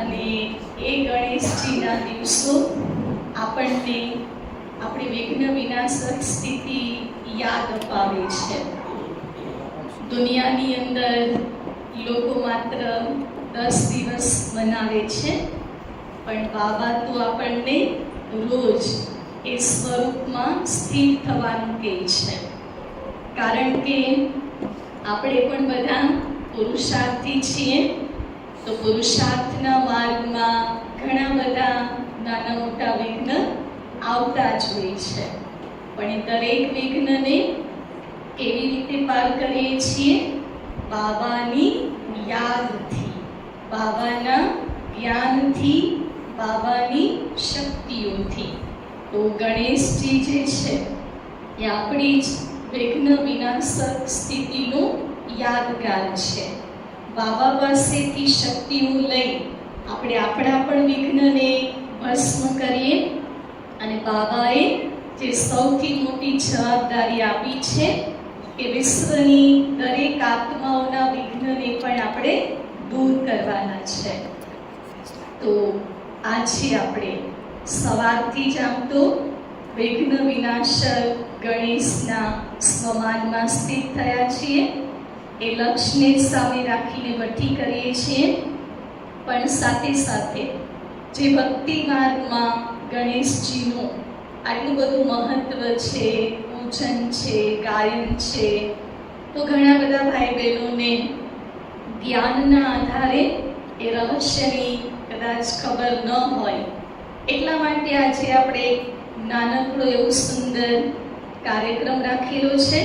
અને એ ગણેશજીના દિવસો આપણને આપણી વિઘ્ન વિનાશક સ્થિતિ યાદ અપાવે છે. દુનિયાની અંદર લોકો માત્ર 10 દિવસ મનાવે છે, પણ બાબા તો આપણને રોજ એ સ્વરૂપમાં સ્થિર થવાનું કહે છે. કારણ કે આપણે પણ બધા પુરુષાર્થી છીએ, તો પુરુષાર્થના માર્ગમાં ઘણા બધા નાના મોટા વિઘ્ન આવતા જ હોય છે. પણ એ દરેક વિઘ્નને કેવી રીતે પાર કરીએ છીએ? બાબાની યાદથી, બાબાના જ્ઞાનથી, બાબાની શક્તિઓથી. તો ગણેશજી જે છે એ આપણી જ વિઘ્ન વિનાશક સ્થિતિનું યાદગાર છે. બાબા પાસેથી શક્તિઓ લઈ આપણે આપણા પણ વિઘ્નને ભસ્મ કરીએ. અને બાબાએ જે સૌથી મોટી જવાબદારી આપી છે કે વિશ્વની દરેક આત્માઓના વિઘ્નને પણ આપણે દૂર કરવાના છે. તો આજે આપણે સવારથી જ આમ તો વિઘ્ન વિનાશક ગણેશના સ્વમાનમાં સ્થિત થયા છીએ. એ લક્ષ્યને સામે રાખીને વટી કરીએ છીએ. પણ સાથે સાથે જે ભક્તિ માર્ગમાં ગણેશજીનું આટલું બધું મહત્વ છે, પૂજન છે, ગાયન છે, તો ઘણા બધા ભાઈ બહેનોને ધ્યાનના આધારે એ રહસ્યની કદાચ ખબર ન હોય. એટલા માટે આજે આપણે નાનકડો એવો સુંદર કાર્યક્રમ રાખેલો છે.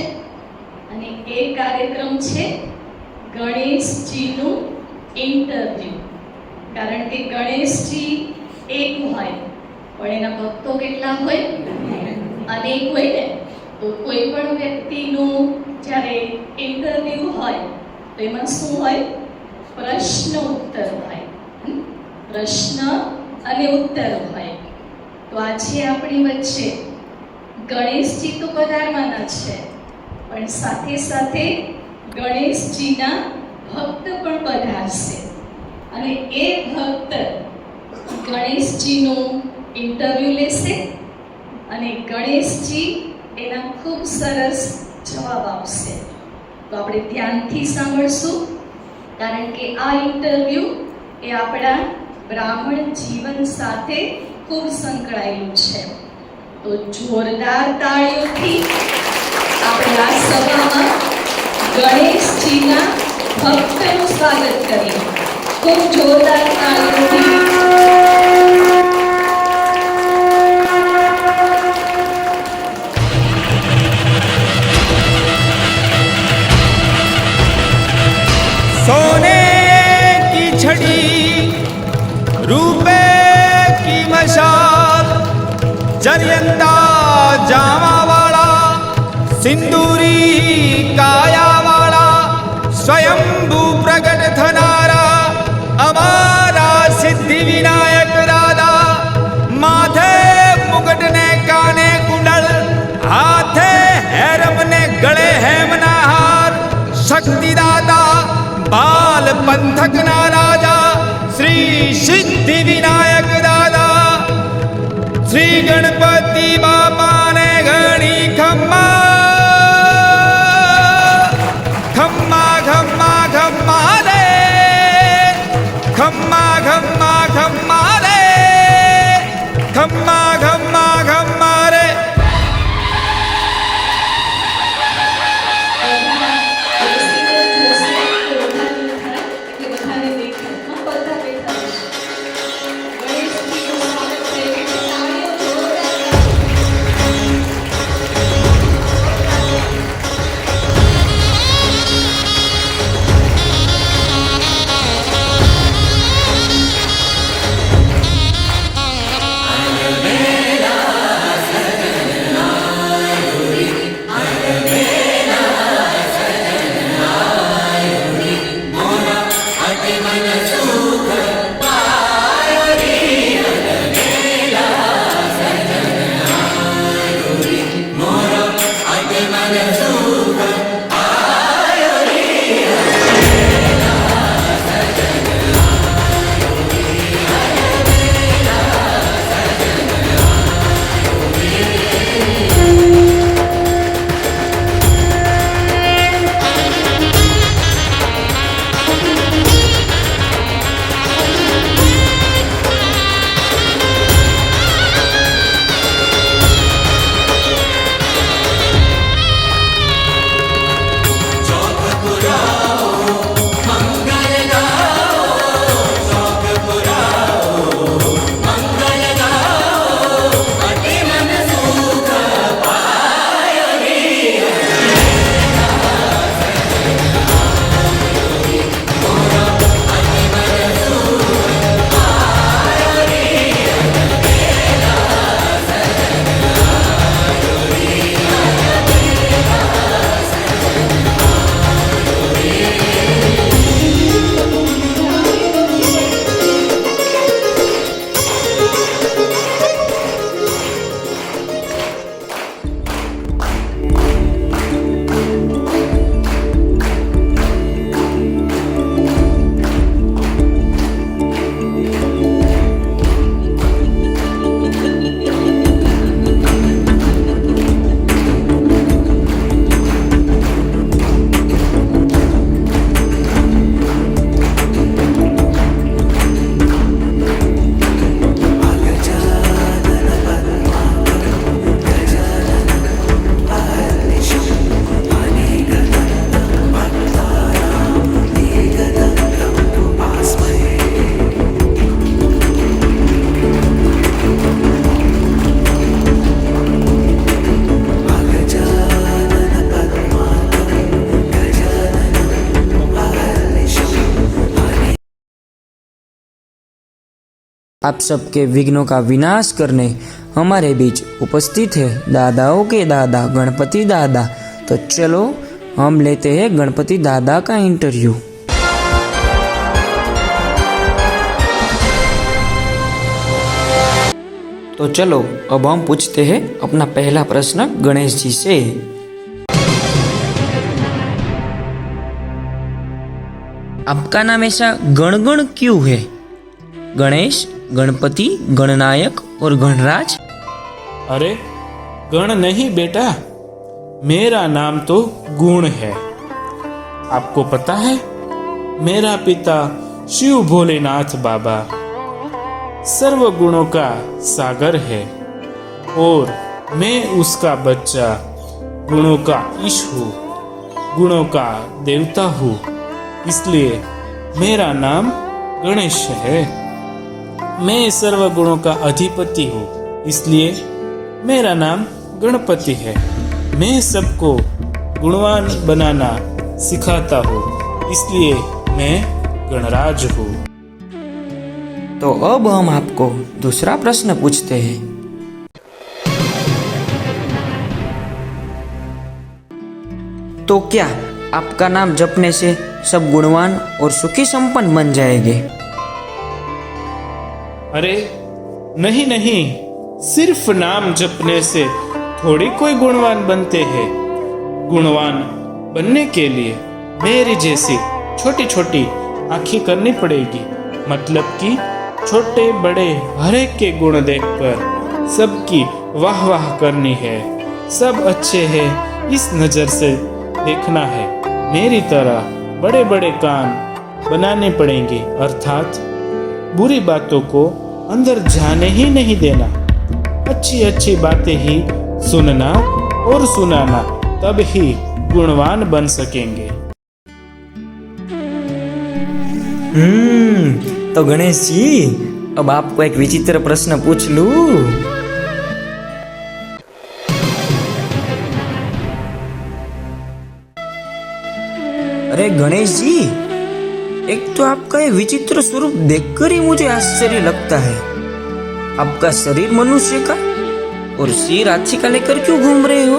અને એ કાર્યક્રમ છે ગણેશજીનું ઇન્ટરવ્યુ. કારણ કે ગણેશજી એક હોય, પણ એના ભક્તો કેટલા હોય? અનેક હોય ને. તો કોઈ પણ વ્યક્તિનું જ્યારે ઇન્ટરવ્યુ હોય તો એમાં શું હોય? પ્રશ્ન ઉત્તર હોય. પ્રશ્ન અને ઉત્તર હોય. તો આજે આપણી વચ્ચે ગણેશજી તો પધારવાના છે, પણ સાથે સાથે ગણેશજીના ભક્ત પણ પધારશે. અને એ ભક્ત ગણેશજીનું ઇન્ટરવ્યુ લેશે અને ગણેશજી એના ખૂબ સરસ જવાબ આપશે. તો આપણે ધ્યાનથી સાંભળશું, કારણ કે આ ઇન્ટરવ્યુ એ આપણા બ્રાહ્મણ જીવન સાથે ખૂબ સંકળાયેલું છે. તો જોરદાર તાળીઓથી આપણે આ સભામાં ગણેશજીના ભક્તનું સ્વાગત કરીએ. ખૂબ જોરદાર તાળીઓથી. सोने की छड़ी, रूपे की मशाल, जरियंदा जामा वाला, सिंदूरी काया वाला, स्वयंभू प्रगट थनारा અમારા સિદ્ધિ વિનાયક દાદા. માથે મુગટ ને કાને કુંડળ, હાથે હેરમ ને ગળે હેમના હાર, શક્તિ દાતા બાલ પંથકના રાજા શ્રી સિદ્ધિ વિનાયક દાદા. શ્રી ગણપતિ બાપાને ઘણી ખમ્મા ખમ્મા ખમ્મા ખમ્મા રે, ખમ્મા ખમ્મા ખમ્મા રે, ખમ્મા ખમ્મા ખમ્મા રે. मेरा आप सबके विघ्नों का विनाश करने हमारे बीच उपस्थित है दादाओं के दादा गणपति दादा। तो चलो हम लेते हैं गणपति दादा का इंटरव्यू। तो चलो अब हम पूछते हैं अपना पहला प्रश्न गणेश जी से। आपका नाम ऐसा गणगण क्यों है? गणेश, गणपति, गणनायक और गणराज? अरे गण नहीं बेटा, मेरा नाम तो गुण है। आपको पता है मेरा पिता शिव भोलेनाथ बाबा सर्व गुणों का सागर है और मैं उसका बच्चा गुणों का ईश हूँ, गुणों का देवता हूँ, इसलिए मेरा नाम गणेश है। मैं सर्व गुणों का अधिपति हूँ, इसलिए मेरा नाम गणपति है। मैं सबको गुणवान बनाना सिखाता हूँ, इसलिए मैं गणराज हूँ। तो अब हम आपको दूसरा प्रश्न पूछते हैं। तो क्या आपका नाम जपने से सब गुणवान और सुखी संपन्न बन जाएंगे? अरे नहीं नहीं, सिर्फ नाम जपने से थोड़ी कोई गुणवान बनते हैं। गुणवान बनने के लिए मेरी जैसी छोटी छोटी आँखें करनी पड़ेगी, मतलब कि छोटे बड़े हर एक के गुण देखकर सबकी वाह वाह करनी है। सब अच्छे हैं इस नज़र से देखना है। मेरी तरह बड़े बड़े कान बनाने पड़ेंगे, अर्थात बुरी बातों को अंदर जाने ही नहीं देना। अच्छी अच्छी बातें ही सुनना और सुनाना, तब ही गुणवान बन सकेंगे। तो गणेश जी, अब आपको एक विचित्र प्रश्न पूछ लूं। अरे गणेश जी, एक तो आपका ये विचित्र स्वरूप देखकर ही मुझे आश्चर्य लगता है। आपका शरीर मनुष्य का और सिर हाथी का लेकर क्यों घूम रहे हो?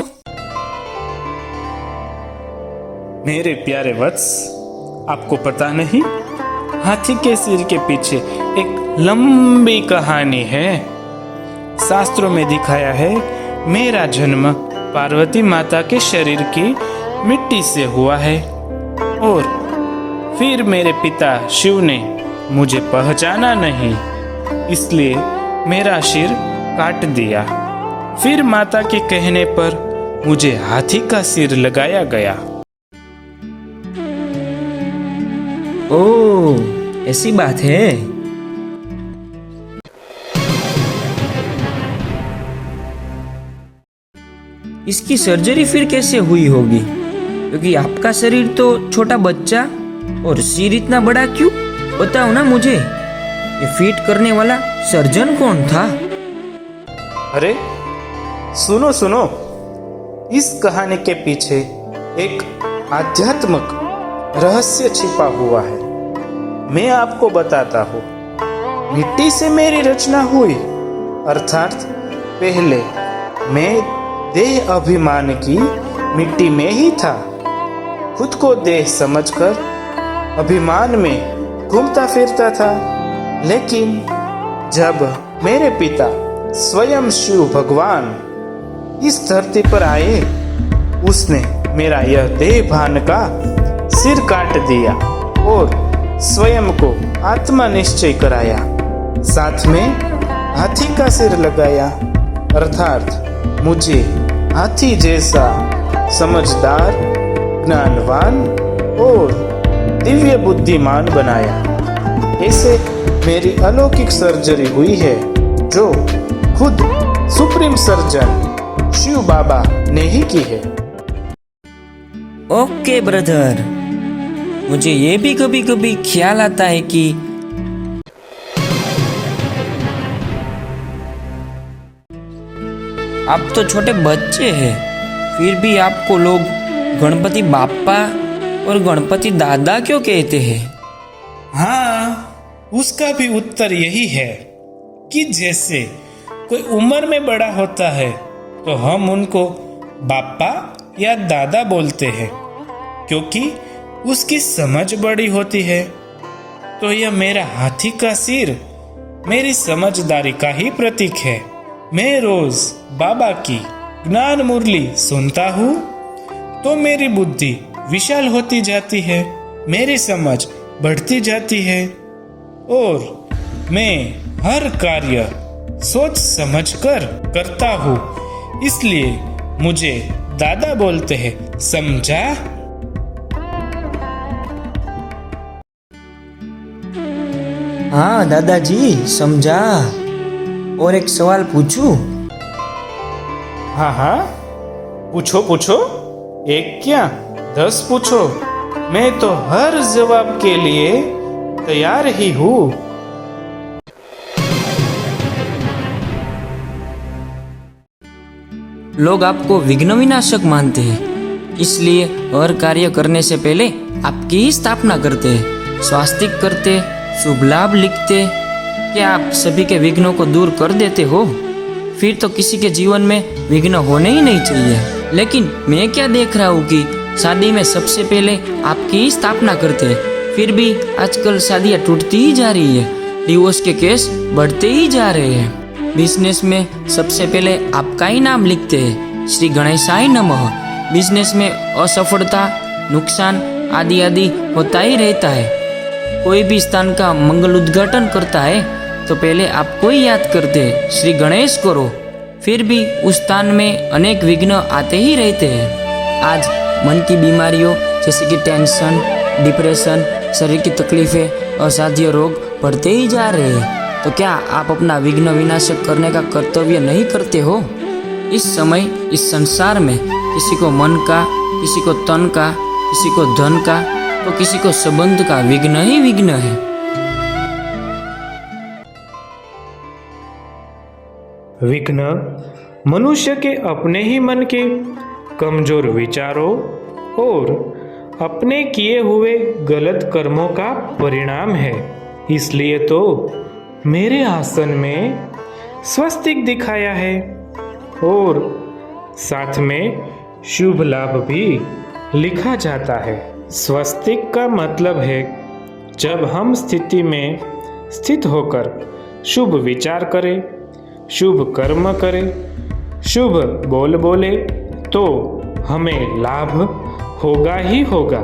मेरे प्यारे वत्स, आपको पता नहीं, हाथी के सिर के पीछे एक लंबी कहानी है। शास्त्रों में दिखाया है मेरा जन्म पार्वती माता के शरीर की मिट्टी से हुआ है और फिर मेरे पिता शिव ने मुझे पहचाना नहीं, इसलिए मेरा सिर काट दिया। फिर माता के कहने पर मुझे हाथी का सिर लगाया गया। ओह, ऐसी बात है। इसकी सर्जरी फिर कैसे हुई होगी? क्योंकि आपका शरीर तो छोटा बच्चा और सिर इतना बड़ा क्यों? बताओ ना मुझे, ये फिट करने वाला सर्जन कौन था? अरे सुनो सुनो, इस कहानी के पीछे एक आध्यात्मिक रहस्य छिपा हुआ है। मैं आपको बताता हूँ। मिट्टी से मेरी रचना हुई, अर्थात पहले मैं देह अभिमान की मिट्टी में ही था। खुद को देह समझकर अभिमान में घूमता फिरता था, लेकिन जब मेरे पिता स्वयं शिव भगवान इस धरती पर आए, उसने मेरा यह देह भान का सिर काट दिया और स्वयं को आत्मा निश्चय कराया। साथ में हाथी का सिर लगाया, अर्थात मुझे हाथी जैसा समझदार, ज्ञानवान और दिव्य बुद्धिमान बनाया। ऐसे मेरी अलौकिक सर्जरी हुई है, जो खुद सुप्रीम सर्जन शिव बाबा ने ही की है। ओके ब्रदर, मुझे ये भी कभी कभी ख्याल आता है कि आप तो छोटे बच्चे हैं, फिर भी आपको लोग गणपति बाप्पा और गणपति दादा क्यों कहते हैं? हाँ, उसका भी उत्तर यही है। कि जैसे कोई उम्र में बड़ा होता है तो हम उनको बापा या दादा बोलते हैं, क्योंकि उसकी समझ बड़ी होती है। तो यह मेरा हाथी का सिर मेरी समझदारी का ही प्रतीक है। मैं रोज बाबा की ज्ञान मुरली सुनता हूँ तो मेरी बुद्धि विशाल होती जाती है, मेरी समझ बढ़ती जाती है और मैं हर कार्य सोच समझकर करता हूँ। इसलिए मुझे दादा बोलते हैं, समझा? हाँ दादाजी, समझा। और एक सवाल पूछूं? हाँ हाँ, पूछो पूछो। एक क्या 10 पूछो, मैं तो हर जवाब के लिए तैयार ही हूँ। लोग आपको विघ्न विनाशक मानते हैं, इसलिए हर कार्य करने से पहले आपकी ही स्थापना करते हैं, स्वास्तिक करते, शुभ लाभ लिखते। क्या आप सभी के विघ्नों को दूर कर देते हो? फिर तो किसी के जीवन में विघ्न होने ही नहीं चाहिए। लेकिन मैं क्या देख रहा हूँ कि शादी में सबसे पहले आपकी ही स्थापना करते हैं, फिर भी आजकल शादियाँ टूटती ही जा रही है, डिवोर्स के केस बढ़ते ही जा रहे हैं। बिजनेस में सबसे पहले आपका ही नाम लिखते हैं, श्री गणेशाय नमः। बिजनेस में असफलता, नुकसान आदि आदि होता ही रहता है। कोई भी स्थान का मंगल उद्घाटन करता है तो पहले आपको ही याद करते हैं, श्री गणेश करो। फिर भी उस स्थान में अनेक विघ्न आते ही रहते हैं। आज मन की बीमारियों जैसे कि टेंशन, डिप्रेशन, शरीर की तकलीफें, असाध्य रोग बढ़ते ही जा रहे हैं। तो क्या आप अपना विघ्न विनाशक करने का कर्तव्य नहीं करते हो? इस समय इस संसार में किसी को मन का, किसी को तन का, किसी को धन का, तो किसी को संबंध का विघ्न ही विघ्न है। विघ्न मनुष्य के अपने ही मन के कमजोर विचारों और अपने किए हुए गलत कर्मों का परिणाम है। इसलिए तो मेरे आसन में स्वस्तिक दिखाया है और साथ में शुभ लाभ भी लिखा जाता है। स्वस्तिक का मतलब है जब हम स्थिति में स्थित होकर शुभ विचार करें, शुभ कर्म करें, शुभ बोल बोले तो हमें लाभ होगा ही होगा।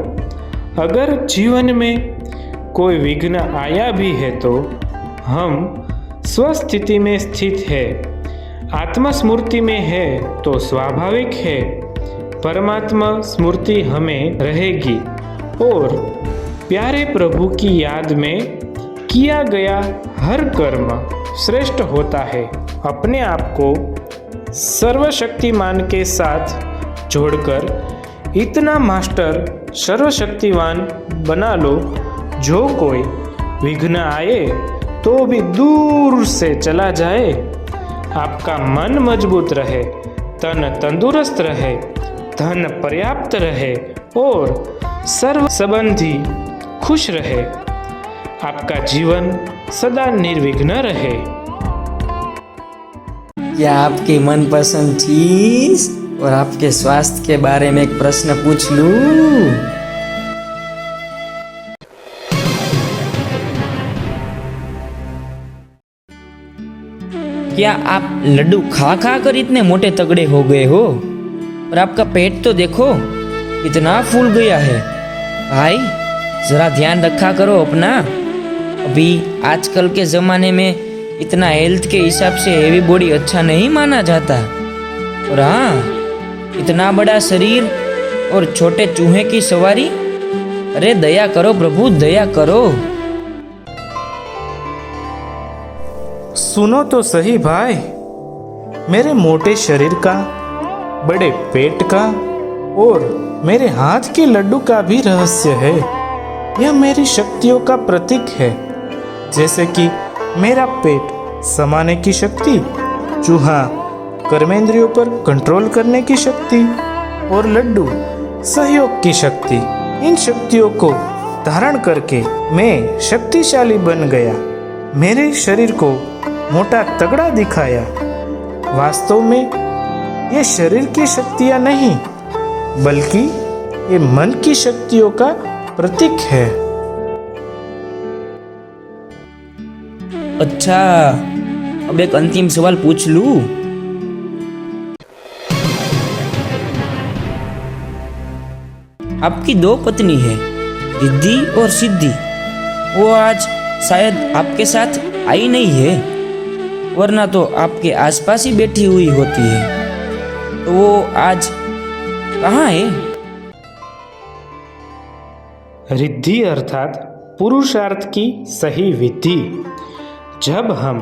अगर जीवन में कोई विघ्न आया भी है तो हम स्वस्थिति में स्थित है, आत्मा स्मृति में है तो स्वाभाविक है परमात्मा स्मृति हमें रहेगी और प्यारे प्रभु की याद में किया गया हर कर्म श्रेष्ठ होता है। अपने आप को सर्वशक्तिमान के साथ जोड़कर इतना मास्टर सर्वशक्तिवान बना लो, जो कोई विघ्न आए तो भी दूर से चला जाए। आपका मन मजबूत रहे, तन तंदुरुस्त रहे, धन पर्याप्त रहे और सर्व संबंधी खुश रहे। आपका जीवन सदा निर्विघ्न रहे। क्या आपकी मनपसंद चीज और आपके स्वास्थ्य के बारे में एक प्रश्न पूछ लूं? क्या आप लड्डू खा खा कर इतने मोटे तगड़े हो गए हो? और आपका पेट तो देखो कितना फूल गया है। भाई जरा ध्यान रखा करो अपना। अभी आजकल के ज़माने में इतना हेल्थ के हिसाब से हेवी बॉडी अच्छा नहीं माना जाता। और हाँ, इतना बड़ा शरीर और छोटे चूहे की सवारी, अरे दया करो प्रभु, दया करो। सुनो तो सही भाई, मेरे मोटे शरीर का, बड़े पेट का और मेरे हाथ के लड्डू का भी रहस्य है। यह मेरी शक्तियों का प्रतीक है, जैसे कि मेरा पेट समाने की शक्ति, चूहा कर्मेंद्रियों पर कंट्रोल करने की शक्ति और लड्डू सहयोग की शक्ति। इन शक्तियों को धारण करके मैं शक्तिशाली बन गया। मेरे शरीर को मोटा तगड़ा दिखाया। वास्तव में ये शरीर की शक्तियां नहीं, बल्कि ये मन की शक्तियों का प्रतीक है। अच्छा, अब एक अंतिम सवाल पूछ लूं। आपकी दो पत्नी है, रिद्धि और सिद्धि। वो आज शायद आपके साथ आई नहीं है, वरना तो आपके आसपास ही बैठी हुई होती है। तो वो आज कहाँ है? रिद्धि अर्थात पुरुषार्थ की सही विधि। जब हम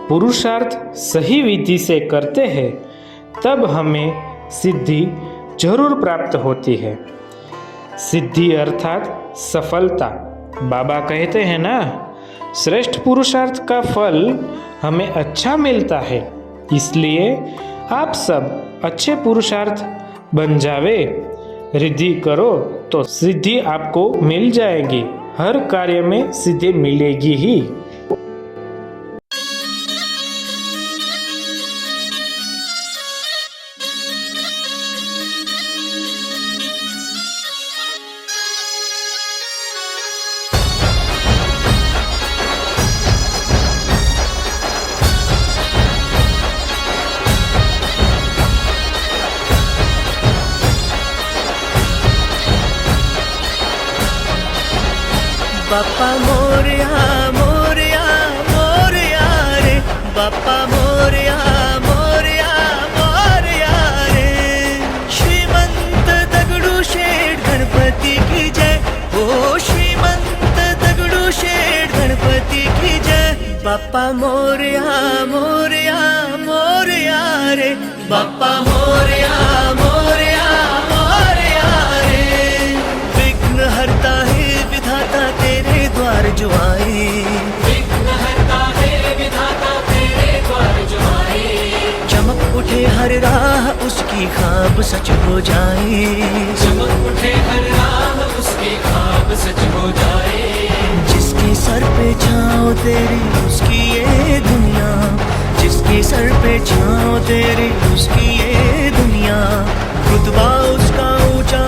पुरुषार्थ सही विधि से करते हैं, तब हमें सिद्धि जरूर प्राप्त होती है। सिद्धि अर्थात सफलता। बाबा कहते हैं ना, श्रेष्ठ पुरुषार्थ का फल हमें अच्छा मिलता है। इसलिए आप सब अच्छे पुरुषार्थ बन जावे, रिद्धि करो तो सिद्धि आपको मिल जाएगी। हर कार्य में सिद्धि मिलेगी ही। बाप्पा मोरया मोरया मोरया रे, बाप्पा मोरया मोरया मोरया रे। श्रीमंत दगडूशेठ गणपती की जय, ओ श्रीमंत दगडूशेठ गणपती की जय। बाप्पा मोरया मोरया मोरया रे, बाप्पा मोरया मोरया मोरया रे। विघ्न हरता है विधाता तेरे द्वार जो आए, विघ्नहर्ता है विधाता तेरे द्वार जो आए। चमक उठे हर राह उसकी ख्वाब सच हो जाए, चमक उठे हर राह उसकी ख्वाब सच हो जाए। जिसके सर पे छाँव तेरी उसकी ये दुनिया, जिसके सर पे छाँव तेरी उसकी ये दुनिया। रुतबा उसका ऊंचा,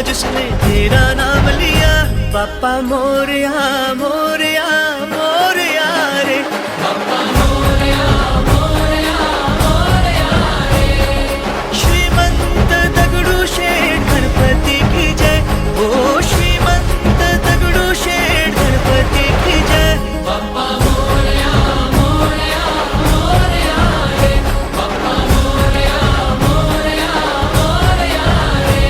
जिसने तेरा नाम लिया। बाप्पा मोरया मोरया मोरया रे, बाप्पा मोरया मोरया मोरया रे। श्रीमंत दगडूशेठ गणपति की जय, ओ श्रीमंत दगडूशेठ गणपति की जय। बाप्पा मोरया मोरया मोरया रे, बाप्पा मोरया मोरया मोरया रे।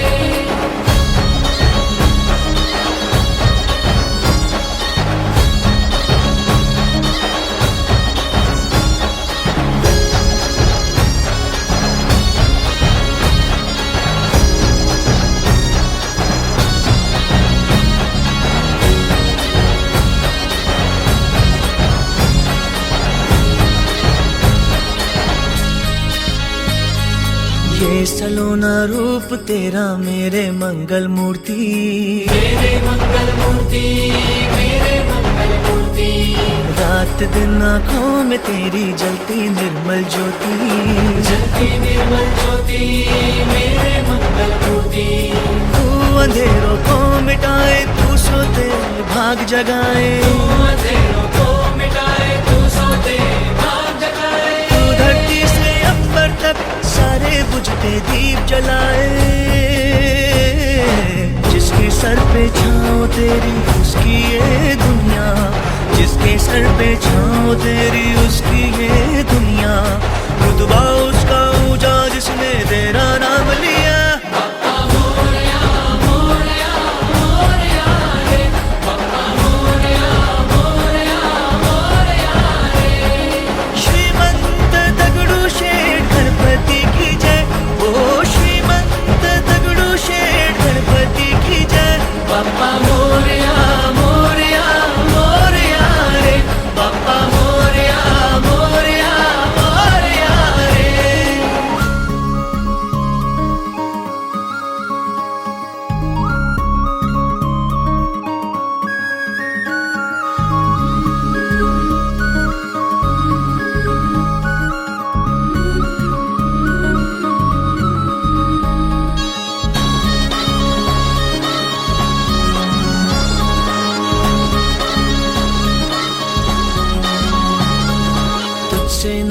ये सलोना रूप तेरा मेरे मंगल मूर्ति, मेरे मंगल मूर्ति, मेरे मंगल मूर्ति। रात दिन आँखों में तेरी जलती निर्मल ज्योति, जलती निर्मल ज्योति, मेरे मंगल मूर्ति। तू अंधेरों को मिटाए, तू सोते भाग जगाए, तू अंधेरों को मिटाए, तू सोते भाग जगाए। तू धरती से अंबर तक सारे बुझते दीप जलाए। जिसके सर पे छाँव तेरी उसकी ये दुनिया, जिसके सर पे छाँव तेरी उसकी ये दुनिया। रुतबा उसका ऊंचा जिसने तेरा नाम लिया। बाप्पा मोरया मोरया मोरया रे, बाप्पा मोरया मोरया मोरया रे। श्रीमंत दगडूशेठ गणपति की जय, ओ श्रीमंत दगडूशेठ गणपति की जय। बाप्पा मोरया मोरया मोरया रे, बाप्पा मोरया मोरया मोरया रे।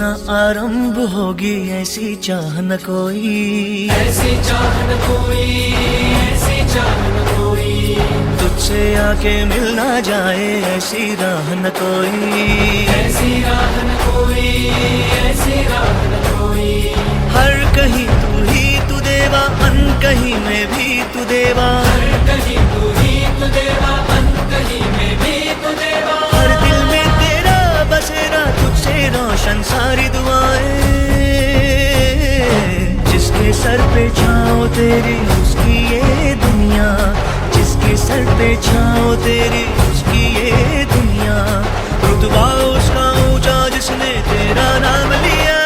ना आरंभ होगी ऐसी चाह न कोई, ऐसी चाह न कोई, ऐसी चाह न कोई। तुझसे आके मिल ना जाए ऐसी राह न कोई, ऐसी राह न कोई, ऐसी राह न कोई। हर कहीं तू ही तू देवा, अन कहीं में भी तू देवा, हर कहीं तू ही तू देवा, अन कहीं में भी तू देवा। हर दिल में तेरा बसेरा, तुझसे रोशन सारी दुआएं। जिसके सर पे छाओ तेरी उसकी ये दुनिया, जिसके सर पे छाओ तेरी उसकी ये दुनिया। रुतबा उसका ऊंचा जिसने तेरा नाम लिया,